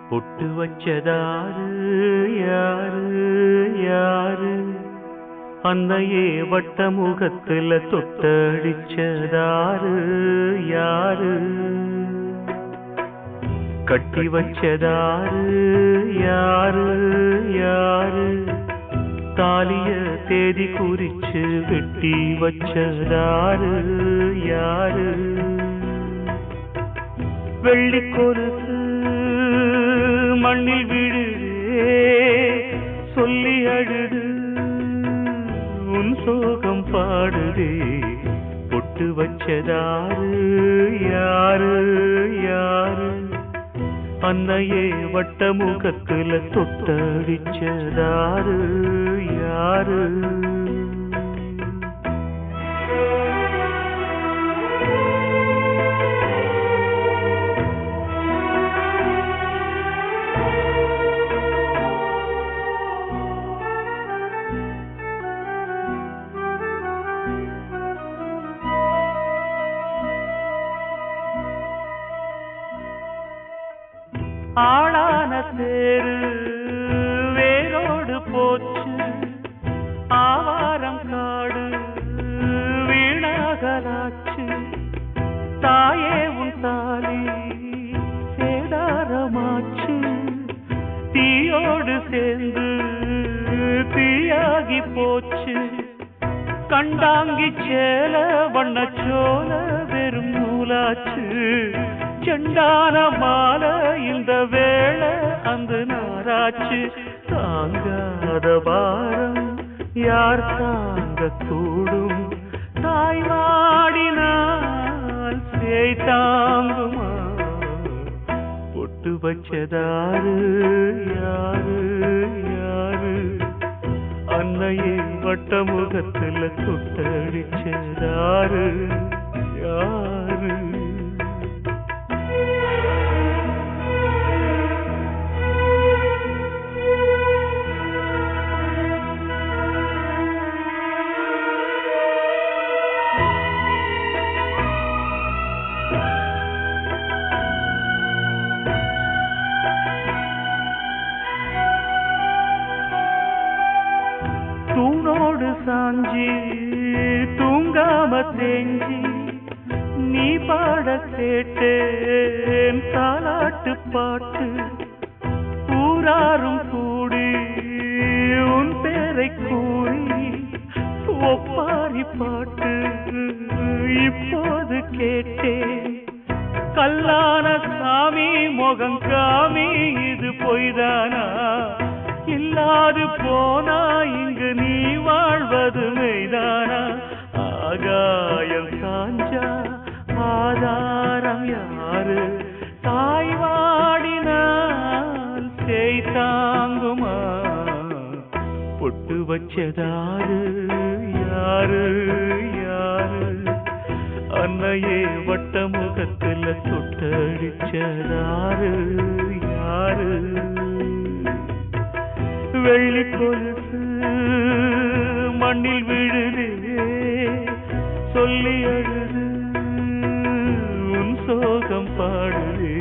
பொட்டு வச்சதாரு யாரு யாரு அன்னையே வட்ட முகத்துல தொட்டடிச்சதாரு யாரு கட்டி வச்சதாரு யாரு யாரு தாலிய தேதி குறிச்சு வெட்டி வச்சதாரு யாரு வெள்ளி கொலுசு மண்ணில் விழுதே சொல்லி அழுது உன் சோகம் பாடுதே பொட்டு வச்சதாரு யாரு யாரு அன்னையே வட்ட முகத்துல தொட்டடிச்சதாரு யாரு ஆளான தேரு வேரோடு போச்சு ஆவாரம் காடு வீணாகலாச்சு தாயே உன் தாலி சேதாரமாச்சு தீயோடு சேர்ந்து தீயாகி போச்சு கண்டாங்கி சேல வண்ணச்சோல வெறும் நூலாச்சு செண்டான மாலை இந்த வேளை அந்த நாராச்சு தாங்காத பாரம் யார் தாங்க கூடும் தாய் வாடினால் சேய் தாங்குமா பொட்டு வச்சதாரு யாரு யாரு அன்னையே வட்ட முகத்துல தொட்டடிச்சதாரு யாரு தூணோடு சாஞ்சி தூங்காம தேஞ்சி நீ பாட கேட்டேன் தாலாட்டு பாட்டு ஊராரும் கூடி உன் பேரை கூறி ஒப்பாரி பாட்டு இப்போது கேட்டேன் கல்லான சாமி முகங்காமி இது பொய்தானா இல்லாது போனா இங்கு நீ வாழ்வது மெய்தானா ஆகாயம் காஞ்சா ஆதாரம் யாரு தாய் வாடினால் சேய் தாங்குமா பொட்டு வச்சதாரு யாரு யாரு அன்னையே வட்ட முகத்துல தொட்டடிச்சதாரு யாரு வெள்ளி கொலுசு மண்ணில் விழுதே சொல்லி அழுது உன் சோகம் பாடுதே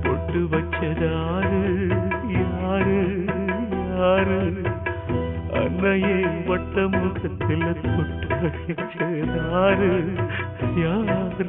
பொட்டு வச்சதாரு யாரு யாரு அன்னையே வட்ட முகத்தில் தொட்டடிச்சதாரு யாரு